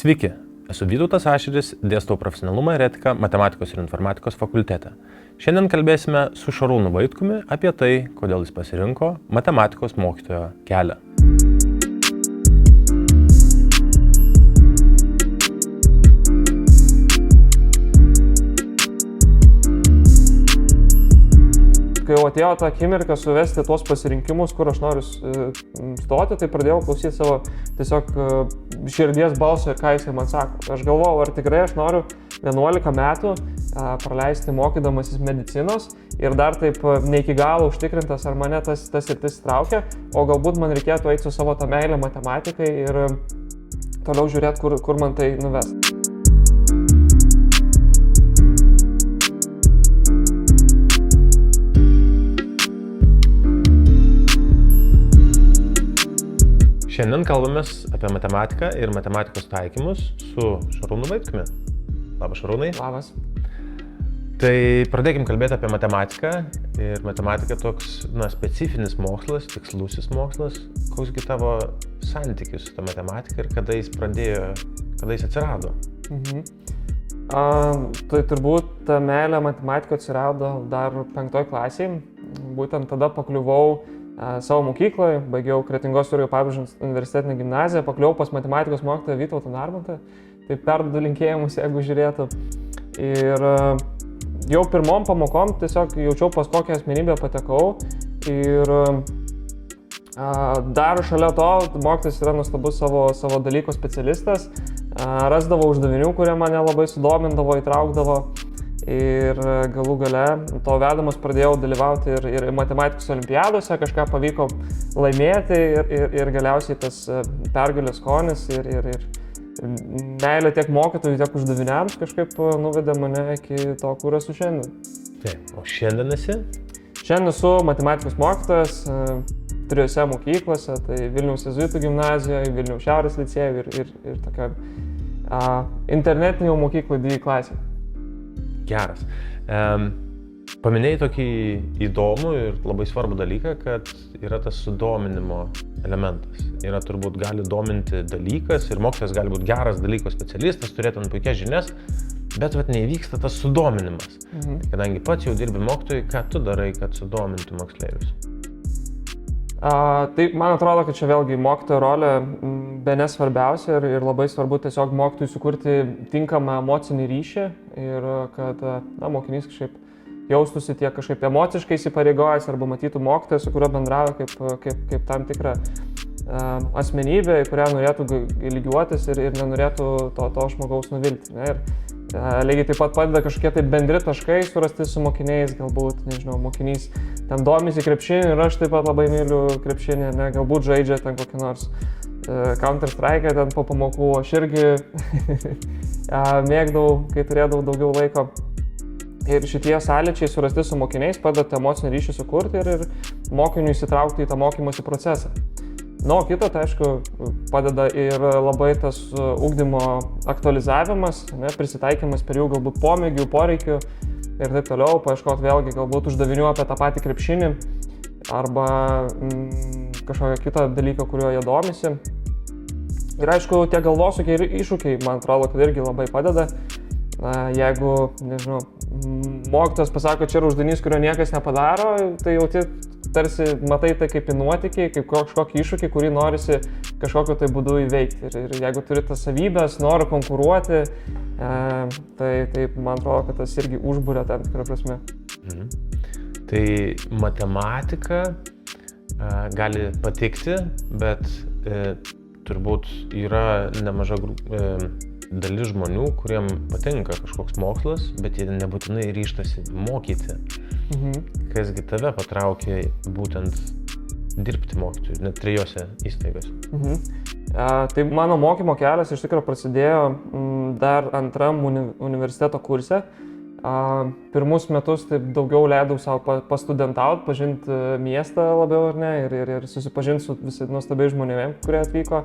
Sveiki, esu Vytautas Ašeris, dėstau profesionalumą ir etiką matematikos ir informatikos fakultete. Šiandien kalbėsime su Šarūnu Vaitkumi apie tai, kodėl jis pasirinko matematikos mokytojo kelią. Kai jau atėjo tą akimirką suvesti tuos pasirinkimus, kur aš noriu stoti, tai pradėjau klausyti savo tiesiog širdies balso ir ką jisai man sako. Aš galvojau, ar tikrai aš noriu 11 metų praleisti mokydamasis medicinos ir dar taip ne iki galo užtikrintas, ar mane tas sritis traukia, o galbūt man reikėtų eiti su savo tą meilę matematikai ir toliau žiūrėti, kur man tai nuves. Šiandien kalbamės apie matematiką ir matematikos taikymus su Šarūnu Vaitkumi. Labas, Šarūnai. Labas. Tai pradėkim kalbėti apie matematiką. Ir matematika toks, specifinis mokslas, tikslusis mokslas. Koksgi tavo santykis su ta matematika ir kada jis atsirado? Tai turbūt ta meilė matematiko atsirado dar 5 klasėje. Būtent tada pakliuvau savo mokykloje, baigiau Kretingos Jurgio Pabrėžos universitetinę gimnaziją, pakliuvau pas matematikos mokytoją Vytautą Narbantą, tai perduodu linkėjimus, jeigu žiūrėtų. Ir jau pirmom pamokom tiesiog jaučiau, pas kokią asmenybę patekau. Ir dar šalia to, mokytojas yra nuostabus savo dalyko specialistas, rasdavo uždavinių, kurie mane labai sudomindavo, įtraukdavo. Ir galų gale to vedamas pradėjau dalyvauti ir matematikos olimpiadose, kažką pavyko laimėti ir galiausiai tas pergalės skonis ir meilė tiek mokytojų, tiek uždaviniams kažkaip nuvedė mane iki to, kur esu šiandien. Taip, o šiandien esi? Šiandien esu matematikos mokytojas 3 mokyklose, tai Vilniaus Jėzuitų gimnazijoje, Vilniaus Šiaurės licėjuje ir tokia internetinė mokykla 2 klasė. Geras. Paminėjai tokį įdomų ir labai svarbų dalyką, kad yra tas sudominimo elementas. Yra turbūt gali dominti dalykas ir mokytojas gali būti geras dalyko specialistas, turėtų puikias žinias, bet neįvyksta tas sudominimas. Kadangi pats jau dirbi mokytojai, ką tu darai, kad sudomintų moksleivius? Tai man atrodo, kad čia vėlgi mokytojo rolė bene svarbiausia ir labai svarbu tiesiog mokytojui sukurti tinkamą emocinį ryšį ir kad mokinys kažkaip jaustųsi tiek kažkaip emociškai įsipareigojęs arba matytų mokytoją, su kuriuo bendrauja kaip tam tikrą asmenybę, į kurią norėtų lygiuotis ir nenorėtų to žmogaus nuvilti. Ir lygiai taip pat padeda kažkokie tai bendri taškai surasti su mokiniais, galbūt, nežinau, mokinys ten domisi krepšinį ir aš taip pat labai myliu krepšinį, galbūt žaidžia ten kokį nors Counter-Strike ten po pamokų, aš irgi mėgdavau, kai turėdavau daugiau laiko. Ir šitie sąlyčiai surasti su mokiniais padeda emocinį ryšį sukurti ir mokiniui įsitraukti į tą mokymosi procesą. O kita, tai aišku, padeda ir labai tas ugdymo aktualizavimas, prisitaikymas prie jų galbūt pomėgių, poreikių ir taip toliau, paieškoti vėlgi galbūt uždavinių apie tą patį krepšinį arba kažkokią kitą dalyką, kuriuo jie domisi. Ir aišku, tie galvosūkiai ir iššūkiai, man atrodo, kad irgi labai padeda. Jeigu, nežinau, mokytojas pasako, čia yra uždavinys, kurio niekas nepadaro, tai jauti tarsi matai tai kaip į nuotykį, kaip kažkokį iššūkį, kurį norisi kažkokiu tai būdu įveikti. Ir jeigu turi tas savybės, nori konkuruoti, tai man atrodo, kad tas irgi užburia tam tikrą prasme. Tai matematika gali patikti, bet turbūt yra nemaža dalis žmonių, kuriem patinka kažkoks mokslas, bet jie nebūtinai ryžtasi mokyti. Kasgi tave patraukė būtent dirbti mokytojui, net 3 įstaigose? Tai mano mokymo kelias iš tikrųjų prasidėjo dar 2 universiteto kurse. Pirmus metus taip daugiau leidau savo pastudentauti, pažinti miestą labiau ar ne, ir susipažinti su visai nuostabiais žmonėmis, kurie atvyko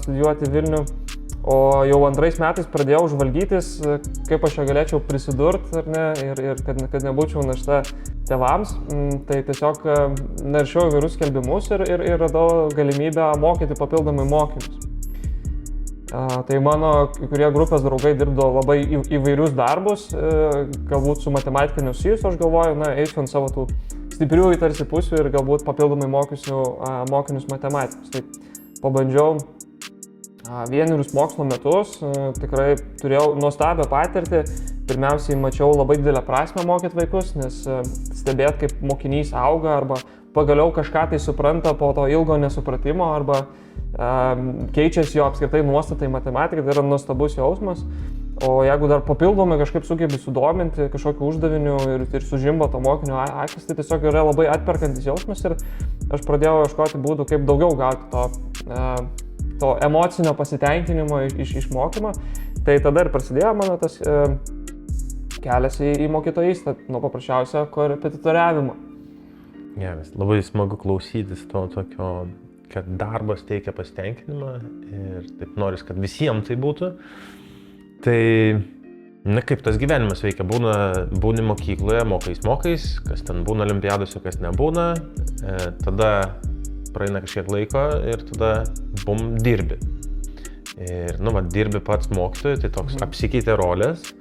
studijuoti Vilnių. O jau 2 metais pradėjau žvalgytis, kaip aš čia galėčiau prisidurti ar ne, ir kad nebūčiau našta tėvams. Tai tiesiog naršiau įvairius skelbimus ir radau galimybę mokyti papildomai mokymus. Tai mano kai kurie grupės draugai dirbdavo labai įvairius darbus, galbūt su matematika nesusijusiu, aš galvoju, eisiu ant savo tų stipriųjų tarsi pusių ir galbūt papildomai mokysiu mokinius matematikos. Tai pabandžiau 1 mokslo metus, tikrai turėjau nuostabią patirtį. Pirmiausiai mačiau labai didelę prasmę mokyti vaikus, nes stebėt, kaip mokinys auga arba pagaliau kažką tai supranta po to ilgo nesupratimo arba keičiasi jo apskritai nuostatai matematikai, tai yra nuostabus jausmas. O jeigu dar papildomai kažkaip sugebi sudominti kažkokiu uždaviniu ir sužimba to mokinio akis, tai tiesiog yra labai atperkantis jausmas ir aš pradėjau ieškoti būdų, kaip daugiau gauti to emocinio pasitenkinimo iš mokymo. Tai tada ir prasidėjo mano tas kelias į mokytojystę, nuo paprasčiausio korepetitoriavimo. Geras, labai smagu klausytis to tokio, kad darbas teikia pasitenkinimą ir taip noris, kad visiems tai būtų. Tai, kaip tas gyvenimas veikia, būni mokykloje, mokais, kas ten būna olimpiadose, kas nebūna, tada praeina kažkiek laiko ir tada dirbi. Ir, dirbi pats mokytoju, tai toks apsikeitė rolės,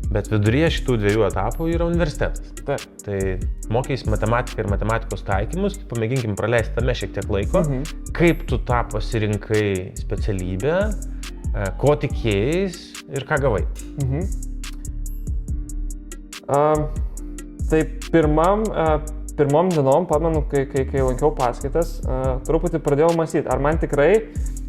bet viduryje šitų 2 etapų yra universitetas. Tai mokais matematiką ir matematikos taikymus, tai pamėginkim praleisti tame šiek tiek laiko. Kaip tu tą pasirinkai specialybę, ko tikėjais ir ką gavai? Tai pirmom dienom, pamenu, kai lankiau paskaitas, truputį pradėjau mąstyti, ar man tikrai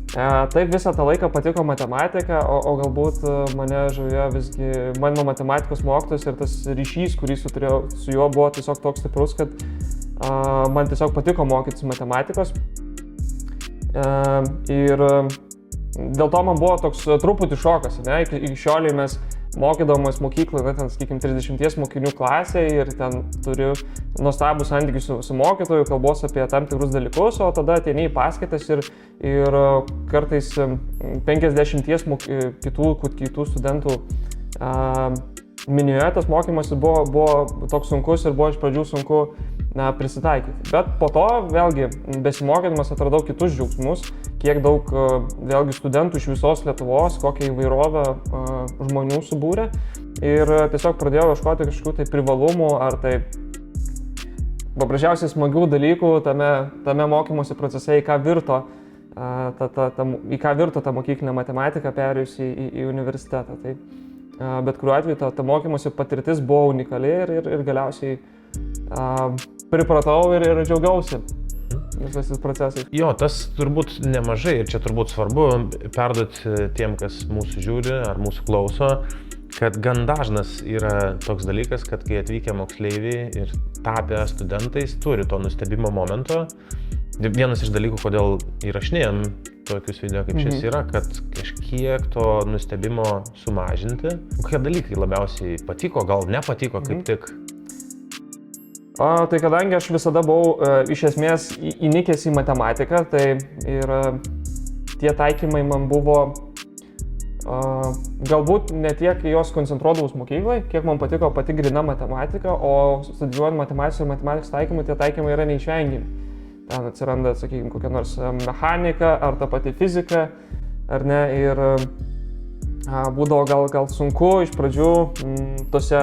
taip visą tą laiką patiko matematika, o galbūt mane žavėjo visgi mano matematikos mokytojas ir tas ryšys, kurį turėjau su juo, buvo tiesiog toks stiprus, kad man tiesiog patiko mokytis matematikos. Ir dėl to man buvo toks truputį šokas, iki šioliai mes mokydamas mokykloje, ten, sakykim, 30 mokinių klasėje ir ten turiu nuostabų santykių su mokytoju, kalbos apie tam tikrus dalykus, o tada ateini į paskaitas ir kartais 50 kitų studentų minioje tas mokymas buvo toks sunkus ir buvo iš pradžių sunku prisitaikyti. Bet po to, vėlgi, besimokydamas atradau kitus džiaugsmus, kiek daug vėlgi studentų iš visos Lietuvos, kokią įvairovę žmonių subūrė ir tiesiog pradėjau ieškoti kažkokių tai privalumų ar tai paprasčiausiai smagių dalykų tame mokymosi procese, į ką virto ta mokyklinė matematika perėjus į universitetą. Tai, bet kuriuo atveju ta mokymosi patirtis buvo unikali ir galiausiai pripratau ir džiaugiausi visais procesais. Jo, tas turbūt nemažai ir čia turbūt svarbu perduoti tiem, kas mūsų žiūri ar mūsų klauso, kad gan dažnas yra toks dalykas, kad kai atvykę moksleiviai ir tapę studentais turi to nustebimo momento. Vienas iš dalykų, kodėl įrašinėjom tokius video kaip šis yra, kad kažkiek to nustebimo sumažinti. Kokie dalykai labiausiai patiko, gal nepatiko kaip tik? Tai kadangi aš visada buvau iš esmės įnikęs į matematiką, tai ir tie taikymai man buvo galbūt ne tiek jos koncentruodavus mokyklai, kiek man patiko pati gryna matematika, o studijuojant matematikos ir matematikos taikymai, tie taikymai yra neišvengiami. Ten atsiranda, sakykime, kokia nors mechanika ar ta pati fizika, ar ne, ir būdavo gal sunku iš pradžių tose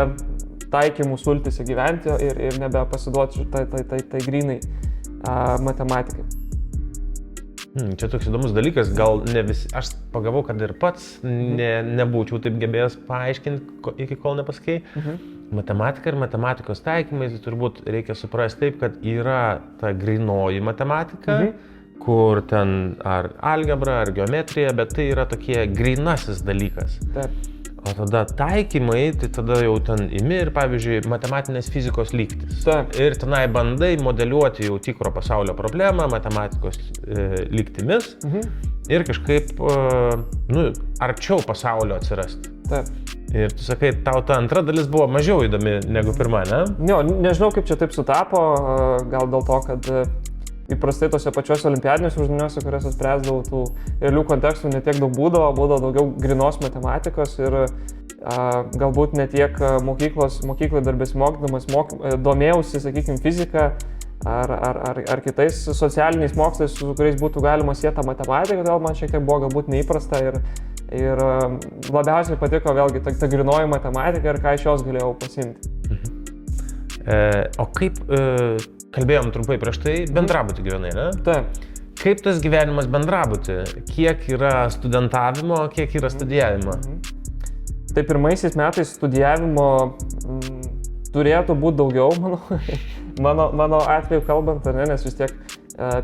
taikymų sultyse gyventi ir nebepasiduoti tai grynai matematikai. Čia toks įdomus dalykas, gal ne visi, aš pagavau, kad ir pats nebūčiau taip gebėjęs paaiškinti, iki kol nepasakei. Matematika ir matematikos taikymai, tai turbūt reikia suprasti taip, kad yra ta grynoji matematika, kur ten ar algebra, ar geometrija, bet tai yra tokie grynasis dalykas. Taip. O tada taikymai, tai tada jau ten imi ir, pavyzdžiui, matematinės fizikos lygtis. Taip. Ir tenai bandai modeliuoti jau tikro pasaulio problemą matematikos lygtimis ir kažkaip, arčiau pasaulio atsirasti. Taip. Ir tu sakai, tau ta antra dalis buvo mažiau įdomi negu pirma, ne? Jo, nežinau, kaip čia taip sutapo, gal dėl to, kad įprastai tose pačiuose olimpiadiniuose uždaviniuose, kuriuose spręsdavau tų realių kontekstų, netiek daug būdavo daugiau grynos matematikos ir galbūt ne tiek mokyklai dar besimokydamas domėjausi, sakykime, fiziką ar kitais socialiniais mokslais, su kuriais būtų galima sieti tą matematiką, todėl man šiek tiek buvo galbūt neįprasta ir Ir labiausiai patiko vėlgi ta grynoji matematika ir ką iš jos galėjau pasimti. O kaip, kalbėjom trumpai prieš tai, bendrabutį gyvenai, ne? Taip. Kaip tas gyvenimas bendrabutį? Kiek yra studentavimo, kiek yra studijavimo? Tai pirmaisiais metais studijavimo turėtų būti daugiau, mano atveju kalbant, ne, nes vis tiek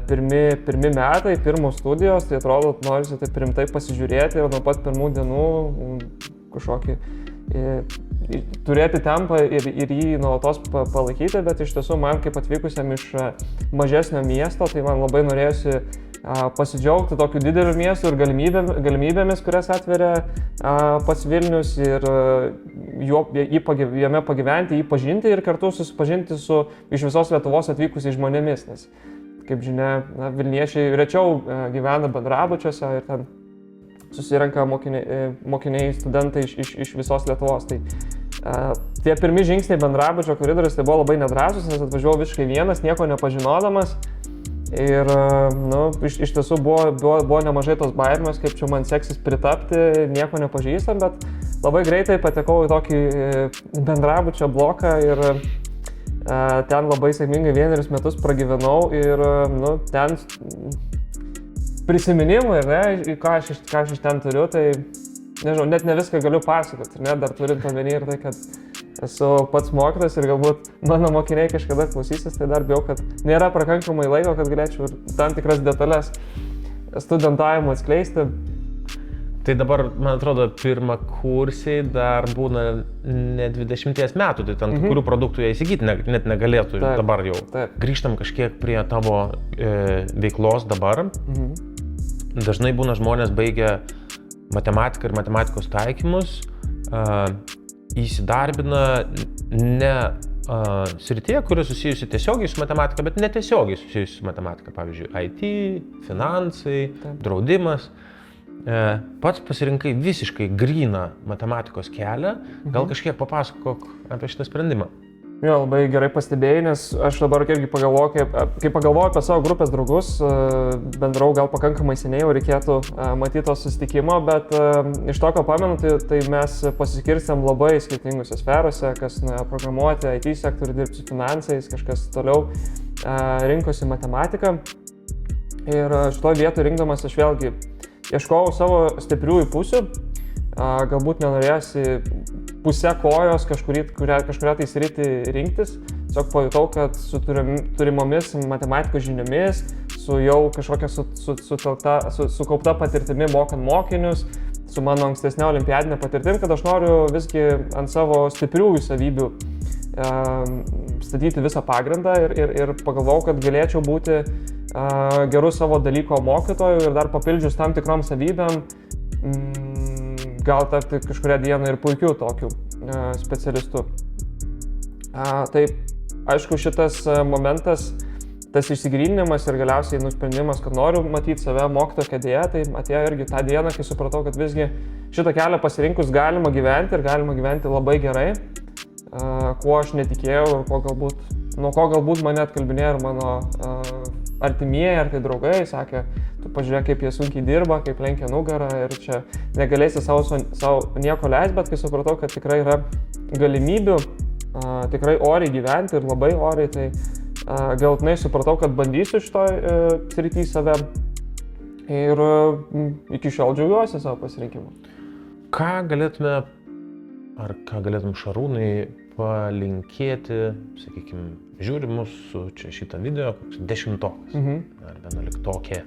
pirmi metai, pirmos studijos, tai atrodo, norisi taip rimtai pasižiūrėti ir nuo pat pirmų dienų kažkokį turėti tempą ir jį nuolatos palaikyti, bet iš tiesų man kaip atvykusiam iš mažesnio miesto, tai man labai norėjosi pasidžiaugti tokiu dideliu miestu ir galimybėmis, kurias atveria pats Vilnius ir jame pagyventi, jį pažinti ir kartu susipažinti su iš visos Lietuvos atvykusiais žmonėmis, nes kaip žinia, Vilniečiai rečiau gyvena bendrabučiuose ir ten susirenka mokiniai, studentai iš visos Lietuvos. Tai tie pirmi žingsniai bendrabučio koridorius tai buvo labai nedrąsus, nes atvažiavau visiškai vienas, nieko nepažinodamas. Ir iš tiesų buvo nemažai tos baimės, kaip čia man seksis pritapti, nieko nepažįstam, bet labai greitai patekau į tokį bendrabučio bloką ir ten labai sėkmingai 1 metus pragyvenau ir ten prisiminimai, ne, ką aš iš ten turiu, tai nežinau, net ne viską galiu pasakoti, ne, dar turint omeny ir tai, kad esu pats mokytojas ir galbūt mano mokiniai kažkada klausysis, tai dar bijau, kad nėra pakankamai laiko, kad galėčiau tam tikras detalės studentavimo atskleisti. Tai dabar, man atrodo, pirmakursiai dar būna ne 20 metų, tai ten kurių produktų jie įsigyti net negalėtų Taip. dabar jau. Taip. Grįžtam kažkiek prie tavo veiklos dabar. Dažnai būna žmonės baigę matematiką ir matematikos taikymus, įsidarbina ne srityje, kuri susijusi tiesiogiai su matematika, bet netiesiogiai susijusi su matematika, pavyzdžiui, IT, finansai, draudimas. Pats pasirinkai visiškai gryną matematikos kelią, gal kažkiek papasakok apie šitą sprendimą. Jo, labai gerai pastebėjai, nes aš dabar irgi pagalvoju, kai pagalvoju apie savo grupės draugus, bendrau gal pakankamai seniai, jau reikėtų matyti to susitikimo, bet iš to, ką pamenu, tai mes pasiskirstėm labai skirtingose sferose, kas programuoti, IT sektorių, dirbti su finansais, kažkas toliau rinkosi matematiką. Ir šitoje vietoje rinkdamas aš vėlgi ieškojau savo stipriųjų pusių, galbūt nenorėjosi pusę kojos kažkuria tai sritį rinktis, tiesiog pajutau, kad su turimomis matematikos žiniomis, su jau kažkokia sukaupta patirtimi mokant mokinius, su mano ankstesnė olimpiadinė patirtim, kad aš noriu visgi ant savo stipriųjų savybių statyti visą pagrindą ir pagalvojau, kad galėčiau būti gerų savo dalyko mokytojų ir dar papildžius tam tikrom savybėm gal tapti kažkuria diena ir puikiu tokiu specialistu. Tai aišku, šitas momentas, tas išsigryninimas ir galiausiai nusprendimas, kad noriu matyti save mokytojo kėdėje, tai atėjo irgi tą dieną, kai supratau, kad visgi šitą kelią pasirinkus galima gyventi ir galima gyventi labai gerai, kuo aš netikėjau ir nuo ko galbūt mane atkalbinėjo ir mano artimieji ar tai draugai, sakė, tu pažiūrėk, kaip jie sunkiai dirba, kaip lenkia nugarą ir čia negalėsi savo nieko leisti, bet kai supratau, kad tikrai yra galimybių tikrai oriai gyventi ir labai oriai, tai galutinai supratau, kad bandysiu šitoj srity save ir iki šiol džiaugiuosi savo pasirinkimu. Ką galėtum Šarūnai palinkėti, sakykime, žiūri mūsų šitą video, koks 10-tokas ar 11-tokė.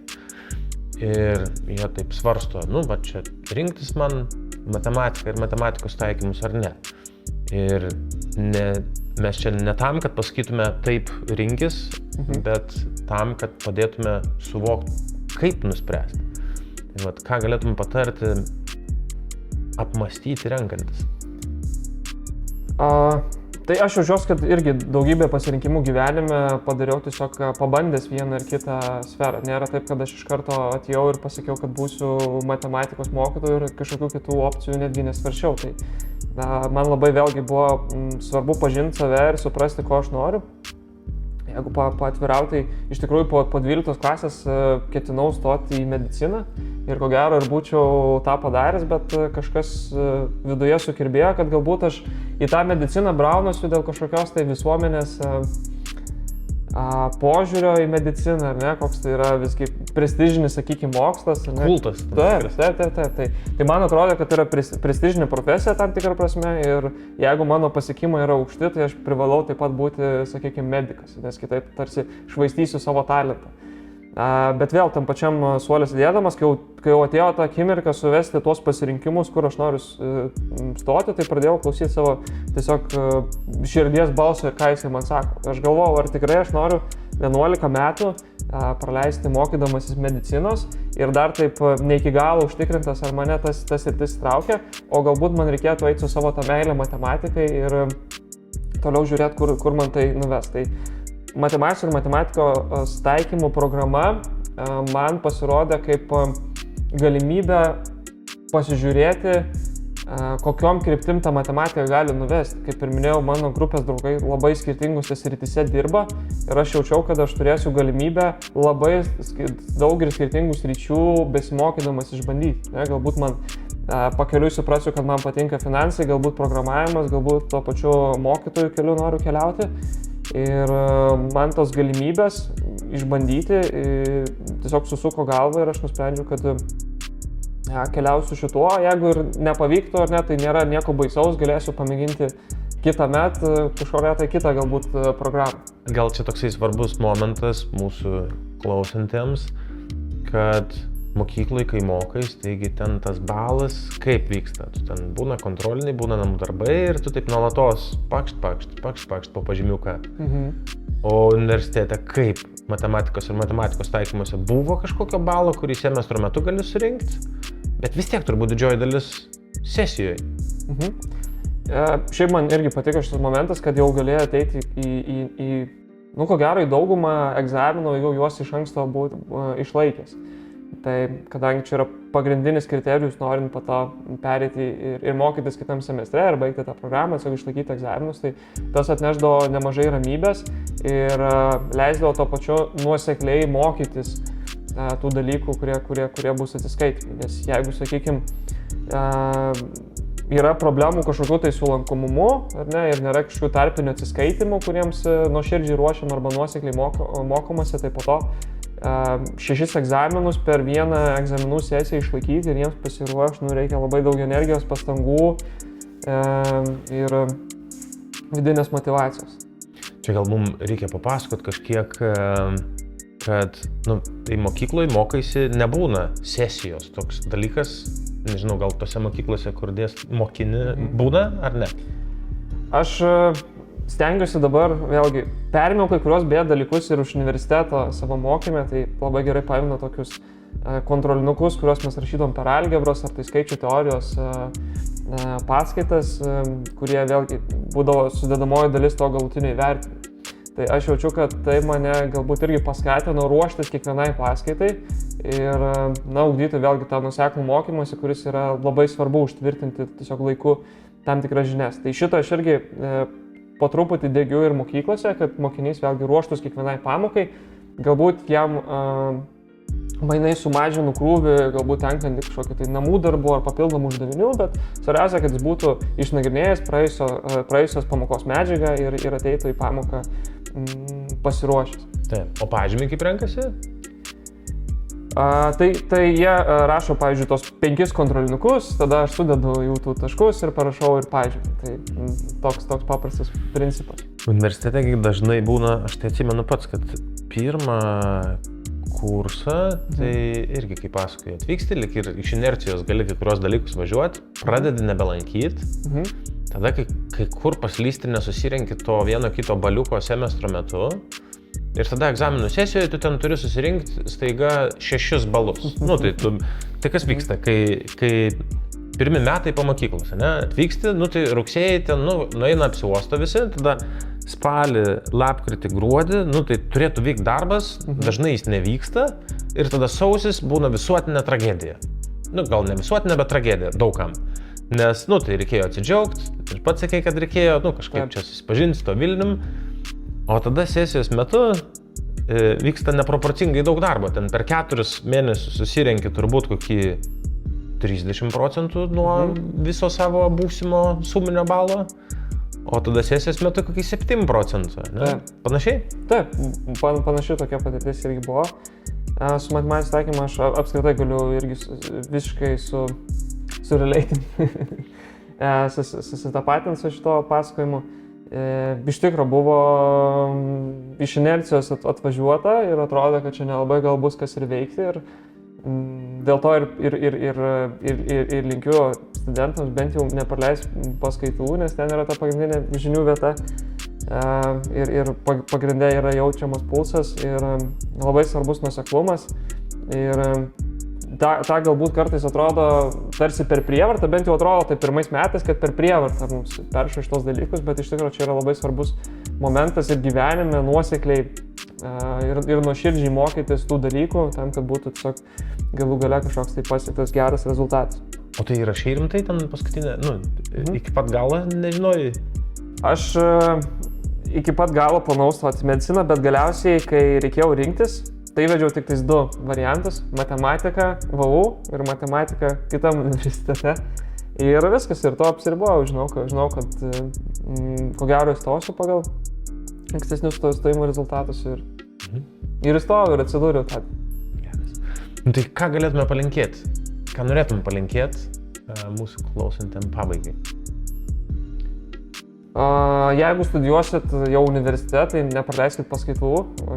Ir jie taip svarsto, va čia rinktis man matematiką ir matematikos taikymus ar ne. Ir mes čia ne tam, kad pasakytume taip rinkis, bet tam, kad padėtume suvokti, kaip nuspręsti. Tai ką galėtum patarti apmąstyti renkantis? Tai aš jaučiuosi, kad irgi daugybę pasirinkimų gyvenime padariau tiesiog pabandęs vieną ir kitą sferą. Nėra taip, kad aš iš karto atėjau ir pasakiau, kad būsiu matematikos mokytoju ir kažkokių kitų opcijų netgi nesvaršiau. Tai man labai vėlgi buvo svarbu pažinti save ir suprasti, ko aš noriu. Jeigu paatvirauti, iš tikrųjų po 12 klasės ketinau stoti į mediciną ir ko gero ir būčiau tą padaręs, bet kažkas viduje sukirbėjo, kad galbūt aš į tą mediciną braunuosiu dėl kažkokios tai visuomenės požiūrio į mediciną, ar ne, koks tai yra visgi prestižinis, sakykime, mokslas. Kultas. Taip. Tai man atrodo, kad tai yra prestižinė profesija tam tikrą prasme ir jeigu mano pasiekimai yra aukšti, tai aš privalau taip pat būti, sakykime, medikas, nes kitaip tarsi švaistysiu savo talentą. Bet vėl tam pačiam suolė sėdėdamas, kai jau atėjo tą akimirką suvesti tuos pasirinkimus, kur aš noriu stoti, tai pradėjau klausyti savo tiesiog širdies balso ir ką jisai man sako. Aš galvojau, ar tikrai aš noriu 11 metų praleisti mokydamasis medicinos ir dar taip ne iki galo užtikrintas, ar mane tas sritis traukia, o galbūt man reikėtų eiti su savo tą meilę matematikai ir toliau žiūrėti, kur man tai nuves. Tai matematikos ir matematikos taikymų programa man pasirodė kaip galimybė pasižiūrėti, kokiom kryptim ta matematika gali nuvesti. Kaip ir minėjau, mano grupės draugai labai skirtingose srityse dirba ir aš jaučiau, kad aš turėsiu galimybę labai daug ir skirtingų sričių besimokydamas išbandyti. Galbūt man pakeliui suprasiu, kad man patinka finansai, galbūt programavimas, galbūt tuo pačiu mokytojų keliu noriu keliauti. Ir man tos galimybės išbandyti tiesiog susuko galvą ir aš nusprendžiau, kad keliausiu šituo. Jeigu ir nepavyktų ar ne, tai nėra nieko baisaus, galėsiu pamėginti kitą metą kažkokią tai kitą galbūt programą. Gal čia toksai svarbus momentas mūsų klausantiems, kad mokyklai, kai mokais, taigi ten tas balas kaip vyksta. Tu ten būna kontroliniai, būna namų darbai ir tu taip nuolatos pakšt po pažymiuką. O universitete kaip matematikos ir matematikos taikymuose buvo kažkokio balo, kurį semestro metu gali surinkti, bet vis tiek turbūt didžioji dalis sesijoje. Šiaip man irgi patiko šitas momentas, kad jau galėjo ateiti ko gero į daugumą egzaminų, jau juos iš anksto būti išlaikęs. Tai kadangi čia yra pagrindinis kriterijus, norint po to perėti ir mokytis kitam semestre ir baigti tą programą, tiesiog išlaikyti egzaminus, tai tas atnešdavo nemažai ramybės ir leisdavo to pačiu nuosekliai mokytis tų dalykų, kurie bus atsiskaitimi. Nes jeigu, sakykime, yra problemų kažkokiu tai su lankomumu, ar ne, ir nėra kažkokių tarpinių atsiskaitimų, kuriems nuoširdžiai ruošiam arba nuosekliai mokomasi, tai po to 6 egzaminus per vieną egzaminų sesiją išlaikyti ir jiems pasiruošti, reikia labai daug energijos, pastangų ir vidinės motyvacijos. Čia gal mums reikia papasakot kažkiek, kad tai mokykloje mokaisi nebūna sesijos toks dalykas, nežinau, gal tose mokyklose, kur mokini, būna ar ne? Aš stengiuosi dabar, vėlgi, perėmiau kai kurios dalykus ir iš universiteto savo mokyme, tai labai gerai paėmė tokius kontrolinukus, kuriuos mes rašydavom per algebros ar tai skaičių teorijos paskaitas, kurie vėlgi būdavo sudedamoji dalis to galutinio įvertinimo. Tai aš jaučiu, kad tai mane galbūt irgi paskatino ruoštis kiekvienai paskaitai ir ugdyti vėlgi tą nuoseklų mokymąsi, kuris yra labai svarbu užtvirtinti tiesiog laiku tam tikras žinias. Tai šito aš irgi po truputį diegiu ir mokyklose, kad mokinys vėlgi ruoštus kiekvienai pamokai, galbūt jam mainai sumažinu krūvį, galbūt tenkant kažkokį tai namų darbų ar papildomų uždavinių, bet svarbiausia, kad jis būtų išnagrinėjęs praėjusios pamokos medžiagą ir ateitų į pamoką pasiruošęs. Taip, o pažymį kaip renkasi? Tai jie rašo, pavyzdžiui, tos 5 kontrolinukus, tada aš sudedu jų tų taškus ir parašau ir pažymį. Tai toks paprastas principas. Universitete dažnai būna, aš tai atsimenu pats, kad pirmą kursą, tai irgi kaip pasakoju, atvyksti, lyg ir iš inercijos gali kai kurios dalykus važiuoti, pradedi nebelankyti, tada kai kur paslysti nesusirenki to vieno kito baliuko semestro metu, ir tada egzaminų sesijoje tu ten turi susirinkti staiga 6 balus. Tai kas vyksta, kai pirmi metai po mokyklos, ne? Atvyksti, tai rugsėjai ten, nueina apsiuosto visi, tada spalį, lapkritį, gruodį, tai turėtų vykti darbas, dažnai jis nevyksta ir tada sausis būna visuotinė tragedija. Gal ne visuotinė, bet tragedija daugam. Nes, tai reikėjo atsidžiaugti, ir pats sakei, kad reikėjo, kažkaip čia susipažinti su to Vilnium. O tada sesijos metu vyksta neproporcingai daug darbo. Ten per 4 mėnesius susirenki turbūt kokį 30% nuo viso savo būsimo suminio balo, o tada sesijos metu kokį 7%. Ne? Panašiai? Taip, panašiai tokia patirtis irgi buvo. Su matematikos taikymu aš apskritai galiu irgi visiškai surelatinti, susitapatinti su šito pasakojimu. Iš tikro buvo iš inercijos atvažiuota ir atrodo, kad čia nelabai gal bus kas ir veikti. Ir dėl to ir linkiu studentams bent jau nepraleis paskaitų, nes ten yra ta pagrindinė žinių vieta. Ir pagrindė yra jaučiamas pulsas ir labai svarbus nuoseklumas. Ir ta galbūt kartais atrodo tarsi per prievartą, bent jau atrodo tai pirmais metais, kad per prievartą mums perša šitos dalykus, bet iš tikrųjų čia yra labai svarbus momentas ir gyvenime nuosekliai ir nuoširdžiai mokytis tų dalykų, tam, kad būtų tiesiog galų gale kažkoks tai pasiektas geras rezultatas. O tai rašai rimtai ten paskutinę, iki pat galo nežinojai? Aš iki pat galo planavau stoti mediciną, bet galiausiai, kai reikėjo rinktis, tai vedžiau tik tais 2 variantus - matematiką VU ir matematiką kitam universitete. Ir viskas, ir to apsiribojau, žinau, kad ko gero įstosiu pagal ankstesnius stojimo rezultatus ir įstojau ir atsidūriau tą. Tai ką galėtume palinkėti? Ką norėtume palinkėti mūsų klausantiem pabaigai? Jeigu studijuosit jau universitete, tai nepraleiskit paskaitų,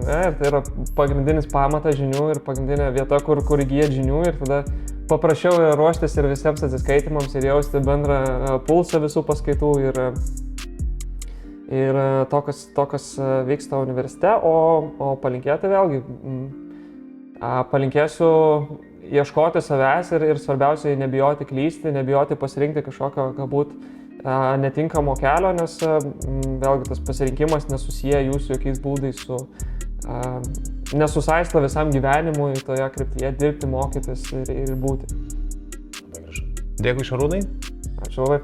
ne? Ir tai yra pagrindinis pamatas žinių ir pagrindinė vieta, kur įgyjat žinių ir tada paprašiau yra ruoštis ir visiems atsiskaitimams ir jausti bendrą pulsą visų paskaitų ir to, kas vyksta universitete, o palinkėti vėlgi, palinkėsiu ieškoti savęs ir svarbiausiai nebijoti klysti, nebijoti pasirinkti kažkokio galbūt netinkamo kelio, nes vėlgi tas pasirinkimas nesusiję jūsų jokiais būdais nesusaisto visam gyvenimui toje kryptyje dirbti, mokytis ir būti. Dėkui, Šarūnai. Ačiū labai.